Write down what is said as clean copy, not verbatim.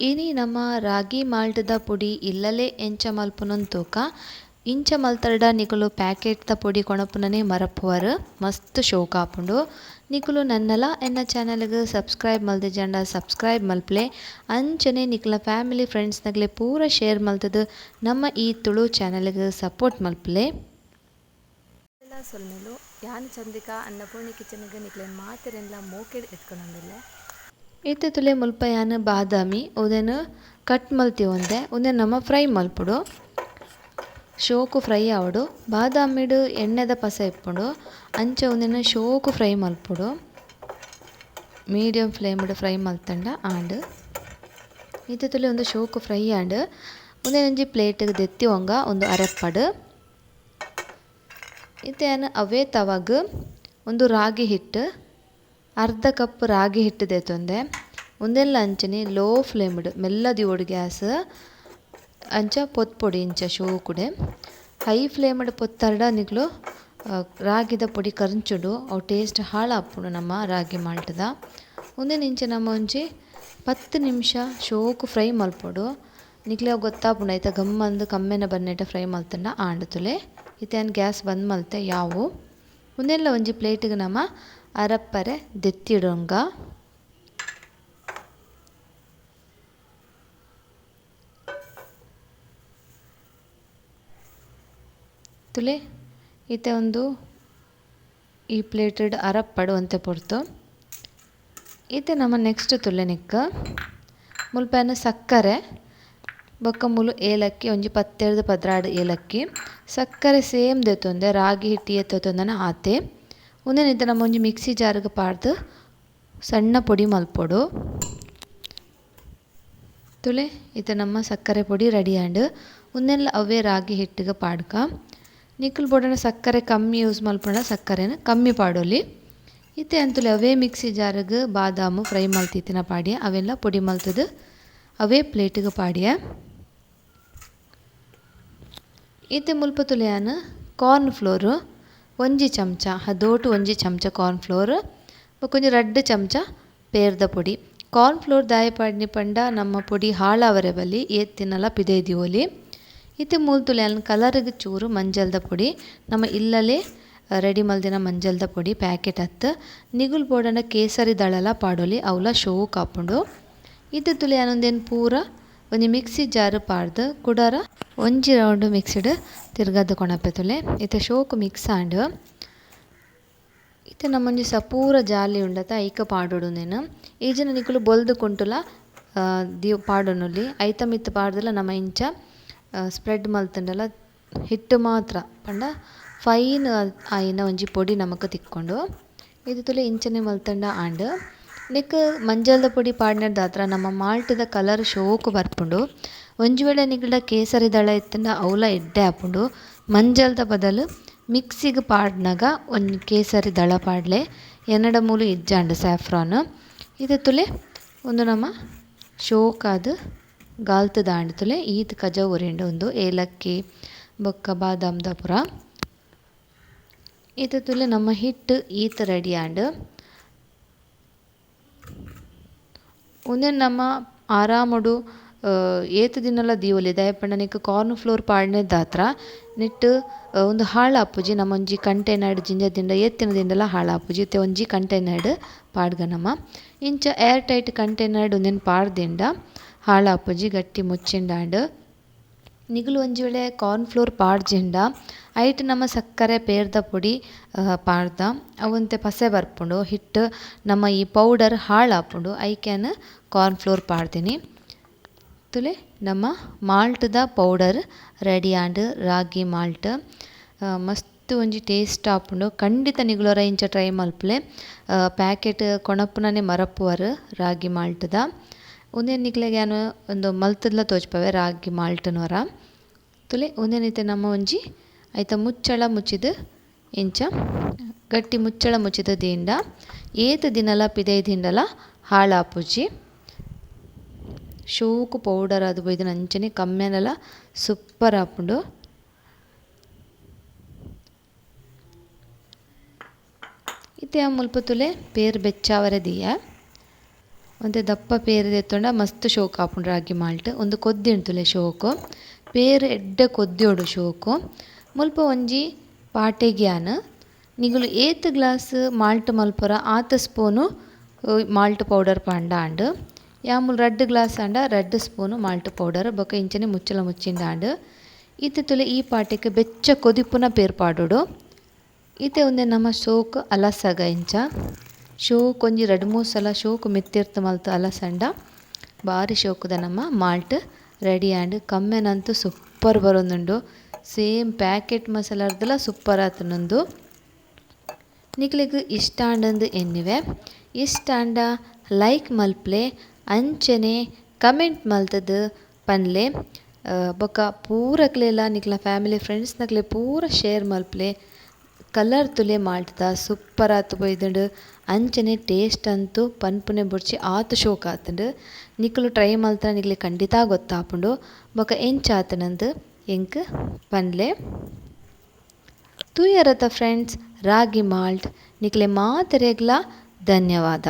ಇನಿ ನಮ್ಮ ರಾಗಿ ಮಾಲ್ಟದ ಪುಡಿ ಇಲ್ಲಲೇ ಎಂಚ ಮಲ್ಪುನನ್ ತೂಕ ಇಂಚ ಮಲ್ತರ್ಡ ನಿಕುಲು ಪ್ಯಾಕೆಟ್ದ ಪೊಡಿ ಕೊಣಪುನನೆ ಮರಪುವರ್ ಮಸ್ತ್ ಶೋಕ್ ಆಪುಂಡು. ನಿಕುಲು ನನ್ನಲ ಎನ್ನ ಚಾನಲ್ಗೆ ಸಬ್ಸ್ಕ್ರೈಬ್ ಮಲ್ದೆ ಜಂಡ ಸಬ್ಸ್ಕ್ರೈಬ್ ಮಲ್ಪಲೆ ಅಂಚನೆ ನಿಕುಲ ಫ್ಯಾಮಿಲಿ ಫ್ರೆಂಡ್ಸ್ ನಗಲೆ ಪೂರ ಶೇರ್ ಮಲ್ತದು ನಮ್ಮ ಈ ತುಳು ಚಾನಲ್ಗೆ ಸಪೋರ್ಟ್ ಮಲ್ಪಲೆ. ಎಲ್ಲ ಸೊಲ್ಮೆಲು ಯಾನ್ ಚಂದಿಕಾ ಅನ್ನಪೂರ್ಣಿ ಕಿಚನ್ಗೆ ನಿಕ್ಲೇನು ಮಾತೆರೆಲ್ಲ ಮೋಕೆಡ್ ಎತ್ಕೊಂಡೊಂದಿಲ್ಲ. ಇತ್ತೆ ತುಲೆ ಮುಲ್ಪ ಯಾನ್ ಬಾದಾಮಿ ಉದೆನ್ ಕಟ್ ಮಲ್ತಿ ಒಂದೆ ನಮ್ಮ ಫ್ರೈ ಮಲ್ಪುಡು ಶೋಕು ಫ್ರೈ ಆವಡು. ಬಾದಾಮಿಡ್ ಎಣ್ಣೆದ ಪಸ ಇಪ್ಪುಂಡು ಅಂಚ ಒಂದೆನ ಶೋಕು ಫ್ರೈ ಮಲ್ಪುಡು. ಮೀಡಿಯಂ ಫ್ಲೇಮ್ಡ್ ಫ್ರೈ ಮಲ್ತಂಡ ಆಂಡ್ ಇತ್ತೆ ತುಲೆ ಒಂದು ಶೋಕು ಫ್ರೈ ಆಂಡ್ ಒಂದೊಂಜಿ ಪ್ಲೇಟ್ಗೆ ದೆತ್ತಿ ಒಂಗ ಒಂದು ಅರೆಪ್ಪಡ್. ಇತ್ತೆ ಯಾನ್ ಅವೇ ತವಗ್ ಒಂದು ರಾಗಿ ಹಿಟ್ಟು ಅರ್ಧ ಕಪ್ ರಾಗಿ ಹಿಟ್ಟು ದೇತೊಂದೆ ಒಂದೆಲ್ಲ ಅಂಚನೆ ಲೋ ಫ್ಲೇಮ್ಡ್ ಮೆಲ್ಲದಿ ಓಡು ಗ್ಯಾಸ್ ಅಂಚ ಪೊತ್ಪೊಡಿ ಇಂಚ ಶೋಕುಡೆ. ಹೈ ಫ್ಲೇಮ್ಡ್ ಪೊತ್ತರ್ಡ ನಿಕ್ಲು ರಾಗಿದ ಪೊಡಿ ಕರ್ಂಚುಡು ಅವು ಟೇಸ್ಟ್ ಹಾಳಾಪುಂಡು ನಮ್ಮ ರಾಗಿ ಮಾಲ್ಟದ. ಒಂದೇನು ಇಂಚ ನಮ್ಮ ಒಂಜಿ 10 ನಿಮಿಷ ಶೋಕು ಫ್ರೈ ಮಲ್ಪೊಡು ನಿಕ್ಲೆ ಅವು ಗೊತ್ತಾಪುಂಡು ಐತ ಗಮ್ಮಂದು ಕಮ್ಮೆನ ಬನ್ನೆಟ ಫ್ರೈ ಮಲ್ತಂಡ ಆಂಡ್ ತುಲೆ ಇತ್ತೇನು ಗ್ಯಾಸ್ ಬಂದ್ ಮಲ್ತೆ ಯಾವು ಒಂದೆಲ್ಲ ಒಂಜಿ ಪ್ಲೇಟ್ಗೆ ನಮ್ಮ ಅರಪ್ಪರೆ ದೆತ್ತಿಡೊಂಗ. ತುಲೆ ಈತೆ ಒಂದು ಈ ಪ್ಲೇಟೆಡ್ ಅರಪ್ಪಡು ಅಂತೆ ಪೊರ್ತು. ಈತೆ ನಮ್ಮ ನೆಕ್ಸ್ಟ್ ತುಲೆ ನಿಕ್ಕ ಮುಲ್ಪನ ಸಕ್ಕರೆ ಬೊಕ್ಕ ಮುಲು ಏಲಕ್ಕಿ ಒಂಜಿ 17-18 ಏಲಕ್ಕಿ ಸಕ್ಕರೆ ಸೇಮ್ ದೆತೊಂದೆ ರಾಗಿ ಹಿಟ್ಟಿ ಎತ್ತೊಂದನ ಆತೆ ಒಂದೇನಿದ್ದ ನಮ್ಮ ಒಂಜಿ ಮಿಕ್ಸಿ ಜಾರ್ಗೆ ಪಾಡ್ದು ಸಣ್ಣ ಪೊಡಿ ಮಲ್ಪೊಡು. ತುಲೆ ಇದು ನಮ್ಮ ಸಕ್ಕರೆ ಪೊಡಿ ರೆಡಿ ಆಂಡ್ ಒಂದೆಲ್ಲ ಅವೇ ರಾಗಿ ಹಿಟ್ಟಿಗೆ ಪಾಡ್ಕ ನಿಕ್ಕಲ್ ಬೋಡನ ಸಕ್ಕರೆ ಕಮ್ಮಿ ಯೂಸ್ ಮಲ್ಪೊಂಡ ಸಕ್ಕರೆನ ಕಮ್ಮಿ ಪಾಡೋಲಿ. ಇತ್ತೆ ಅಂತಲೇ ಅವೇ ಮಿಕ್ಸಿ ಜಾರ್ಗೆ ಬಾದಾಮು ಫ್ರೈ ಮಲ್ತಿತ್ತಿನ ಪಾಡ್ಯ ಅವೆಲ್ಲ ಪೊಡಿ ಮಲ್ತದು ಅವೇ ಪ್ಲೇಟಿಗೆ ಪಾಡ್ಯ. ಇತ್ತೆ ಮುಲ್ಪ ತುಲೆಯಾನ ಕಾರ್ನ್ ಫ್ಲೋರ್ ಒಂಜಿ ಚಮಚ ಹದೋಟು ಒಂಜಿ ಚಮಚ ಕಾರ್ನ್ ಫ್ಲೋರ್ ಬೊಕೊಂಜಿ 2 ಚಮಚ ಪೇರ್ದ ಪೊಡಿ. ಕಾರ್ನ್ ಫ್ಲೋರ್ ದಾಯ ಪಾಡ್ನಿ ಪಂಡ ನಮ್ಮ ಪೊಡಿ ಹಾಳಾವರೆ ಬಲ್ಲಿ ಏತ್ತಿನಲ ಪಿದೆದಿಯೋಲಿ. ಇತ್ತೆ ಮೂಲ್ ತುಲೆಯಾನ ಕಲರ್ಗೆ ಚೂರು ಮಂಜಲ್ದ ಪೊಡಿ ನಮ್ಮ ಇಲ್ಲಲೇ ರೆಡಿ ಮಲ್ದಿನ ಮಂಜಲ್ದ ಪೊಡಿ ಪ್ಯಾಕೆಟ್ ಹತ್ತು ನಿಗುಲ್ ಬೋಡಂಡ ಕೇಸರಿ ದಳಲ ಪಾಡೋಲಿ ಅವಲ ಶೋಕ್ ಆಪುಂಡು. ಇದು ತುಲೆಯಾನೊಂದೇನು ಪೂರ ಒಂಜಿ ಮಿಕ್ಸಿ ಜಾರ್ ಪಾಡ್ದು ಕುಡರ ಒಂಜಿ ರೌಂಡ್ ಮಿಕ್ಸ್ಡ್ ತಿರ್ಗದ್ದು ಕೊಣಪೆ ತುಲೆ ಇತ್ತೆ ಶೋಕು ಮಿಕ್ಸ್ ಆಂಡ್ ಇತ್ತೆ ನಮ್ಮೊಂಜಿ ಸಪೂರ ಜಾಲಿ ಉಂಡತ ಐಕ ಪಾಡೊಡುಂದೇನು ಈಜಿನ ನಿಕುಲು ಬೊಲ್ದು ಕುಂಟುಲ ದಿವ್ ಪಾಡೊನುಲಿ ಐತ ಮಿತ್ತು ಪಾಡ್ದಲ ನಮ್ಮ ಇಂಚ ಸ್ಪ್ರೆಡ್ ಮಲ್ತಂಡಲ ಹಿಟ್ಟು ಮಾತ್ರ ಪಂಡ ಫೈನ್ ಆಯಿನ ಒಂಜಿ ಪೊಡಿ ನಮಕ್ ತಿಕ್ಕೊಂಡು ಇದು ತುಲೆ ಇಂಚನೆ ಮಲ್ತಂಡ ಆಂಡ್ ನೆಕ್ ಮಂಜಲ್ದ ಪೊಡಿ ಪಾಡ್ನದಾತ್ರ ನಮ್ಮ ಮಾಲ್ಟದ ಕಲರ್ ಶೋಕು ಬರ್ಪುಂಡು. ಒಂಜಿ ವೇಳೆ ನಿಗಡ ಕೇಸರಿ ದಳ ಇತ್ತಂಡ ಅವಲ ಎಡ್ಡೆ ಆಪುಂಡು ಮಂಜಲ್ದ ಬದಲು ಮಿಕ್ಸಿಗೆ ಪಾಡ್ನಾಗ ಒಂದು ಕೇಸರಿ ದಳ ಪಾಡ್ಲೆ ಎನ್ನಡ ಮೂಲು ಇಜ್ಜಾಂಡು ಸ್ಯಾಫ್ರಾನ್. ಇದು ತುಲೆ ಒಂದು ನಮ್ಮ ಶೋಕಾದ ಗಾಲ್ತದ ಆಂಡ್ ತುಲೆ ಈತ್ ಕಜ ಉರಿಂಡು ಒಂದು ಏಲಕ್ಕಿ ಬೊಕ್ಕ ಬಾದಾಮ್ದ ಪುರ. ಇದು ತುಲೆ ನಮ್ಮ ಹಿಟ್ಟು ಈತ್ ರೆಡಿ ಆಂಡ್ ಒಂದೇ ನಮ್ಮ ಆರಾಮಡು ಏತು ದಿನಲ ದಿಯೋಲಿ ದಯಪಂಡ ನಿಕ್ ಕಾರ್ನ್ ಫ್ಲೋರ್ ಪಾಡ್ನೆದಾತ್ರ ನೆಟ್ಟು ಒಂದು ಹಾಳಾಪುಜಿ ನಮ್ಮ ಒಂಜಿ ಕಂಟೈನರ್ಡ್ ಜಿಂಜದಿಂದ ಏತ್ತಿನ ದಿಂದಲ ಹಾಳಾಪುಜಿ ಇತ್ತೆ ಒಂಜಿ ಕಂಟೈನರ್ಡ್ ಪಾಡ್ಗ ನಮ್ಮ ಇಂಚ ಏರ್ ಟೈಟ್ ಕಂಟೈನರ್ಡ್ ಒಂದೇನು ಪಾಡ್ದಿಂದ ಹಾಳಾಪುಜಿ ಗಟ್ಟಿ ಮುಚ್ಚಿಂಡಾಂಡ್ ನಿಗುಲು ಒಂಜಿ ವೇಳೆ ಕಾರ್ನ್ ಫ್ಲೋರ್ ಪಾಡ್ಜಿಂಡ ಐಟ್ ನಮ್ಮ ಸಕ್ಕರೆ ಪೇರ್ದ ಪೊಡಿ ಪಾಡ್ದ ಅವಂತೆ ಪಸೆ ಬರ್ಪುಂಡು ಹಿಟ್ಟು ನಮ್ಮ ಈ ಪೌಡರ್ ಹಾಳಾಪುಂಡು ಐಕ್ಯಾನ್ ಕಾರ್ನ್ ಫ್ಲೋರ್ ಪಾಡ್ತೀನಿ. ತುಲೆ ನಮ್ಮ ಮಾಲ್ಟ್ದ powder ready and ragi malt ಮಸ್ತ್ ಒಂಜಿ ಟೇಸ್ಟ್ ಆಪುಂಡು ಖಂಡಿತ ನಿಗುಲರ ಇಂಚ ಟ್ರೈ ಮಲ್ಪಲೆ. ಪ್ಯಾಕೆಟ್ ಕೊಣಪುನನೆ ಮರಪುವರ್ ರಾಗಿ ಮಾಲ್ಟ್ದ ಒಂದೇನು ನಿಕ್ಲೆಗೆ ಏನು ಒಂದು ಮಲ್ತದ್ಲ ತೋಚ್ಪವೆ ರಾಗಿ ಮಾಲ್ಟ್ನವರ ತುಲೆ ಒಂದೇನೈತೆ ನಮ್ಮ ಒಂಜಿ ಐತ ಮುಚ್ಚಳ ಮುಚ್ಚಿದ ಇಂಚ ಗಟ್ಟಿ ಮುಚ್ಚಳ ಮುಚ್ಚಿದ ದಿಂಡ ಏತು ದಿನಲ ಪಿದೆ ದಿಂಡಲ ಹಾಳಾಪುಜಿ ಶೋಕು ಪೌಡರ್ ಅದು ಬೈದಿನ ಅಂಚನೆ ಕಮ್ಮೆನಲ ಸೂಪರ್ ಆಪುಂಡು. ಇತ್ತೆ ಮುಲ್ಪ ತುಲೆ ಪೇರ್ ಬೆಚ್ಚಾವರೆ ದಿಯ ಒಂತೆ ದಪ್ಪ ಪೇರು ದೆತ್ತೊಂಡ ಮಸ್ತ್ ಶೋಕು ಆಪುಂಡು ರಾಗಿ ಮಾಲ್ಟ್ ಒಂದು ಕೊದ್ದಿ ಉಂತುಲೆ ಶೋಕು ಪೇರು ಎಡ್ಡೆ ಕೊದ್ದಿಯೋಡು ಶೋಕು ಮುಲ್ಪ ಒಂಜಿ ಪಾಟೆಗ್ಯಾನ್ ನಿಗುಲು ಏತ್ ಗ್ಲಾಸ್ ಮಾಲ್ಟ್ ಮಲ್ಪುರ ಆತ ಸ್ಪೂನು ಮಾಲ್ಟ್ ಪೌಡರ್ ಪಂಡ ಆಂಡ್ ಯಾಮುಲು ರಡ್ಡ್ ಗ್ಲಾಸ್ ಆಂಡ ರಡ್ಡ್ ಸ್ಪೂನು ಮಾಲ್ಟ್ ಪೌಡರ್ ಬೊಕ ಇಂಚನೆ ಮುಚ್ಚಲ ಮುಚ್ಚಿಂಡ ಆಂಡ್ ಈತೆ ತುಲೆ ಈ ಪಾಟೆಗ್ ಬೆಚ್ಚ ಕೊದಿಪುನ ಪೇರು ಪಾಡೋಡು ಈತೆ ಒಂದೆ ನಮ ಶೋಕು ಅಲಸಗ ಇಂಚ ಶೋಕು ಒಂಜಿ 2-3 ಸಲ ಶೋಕು ಮೆತ್ತಿರ್ತ ಮಲ್ತು ಅಲಸಂಡ ಬಾರಿ ಶೋಕುದ ನಮ್ಮ ಮಾಲ್ಟ್ ರೆಡಿ ಆಂಡ್ ಕಮ್ಮೆನಂತೂ ಸೂಪರ್ ಬರೊಂದುಂಡು ಸೇಮ್ ಪ್ಯಾಕೆಟ್ ಮಸಾಲರ್ದಲ ಸೂಪರ್ ಆತುಂಡು ನಿಕ್ಲೆಗ್ ಇಷ್ಟ ಆಂಡಂದು ಎನ್ನಿವೆ ಇಷ್ಟ ಆಂಡ ಲೈಕ್ ಮಲ್ಪ್ಲೆ ಅಂಚನೆ ಕಮೆಂಟ್ ಮಲ್ತದು ಪನ್ಲೆ ಬೊಕ ಪೂರಕ್ಲೆಲ ನಿಕ್ಲ ಫ್ಯಾಮಿಲಿ ಫ್ರೆಂಡ್ಸ್ನಕ್ಲೆ ಪೂರ ಶೇರ್ ಮಲ್ಪ್ಲೆ ಕಲರ್ ತುಲೆ ಮಾಲ್ಟ್ದ ಸೂಪರ್ ಆತು ಬೈದುಂಡು ಅಂಚನೆ ಟೇಸ್ಟ್ ಅಂತೂ ಪನ್ಪುನೆ ಬುಡ್ಚಿ ಆತು ಶೋಕ್ ಆತುಂಡು ನಿಕ್ಲು ಟ್ರೈ ಮಲ್ತ ನಿಕ್ಲೆ ಖಂಡಿತ ಗೊತ್ತಾಪುಂಡು ಬೊಕ ಎಂಚ ಆತುನಂದು ಎಂಕ್ ಪನ್ಲೆ ತೂಯರತ ಫ್ರೆಂಡ್ಸ್ ರಾಗಿ ಮಾಲ್ಟ್ ನಿಕ್ಲೆ ಮಾತೆರೆಗ್ಲ ಧನ್ಯವಾದ.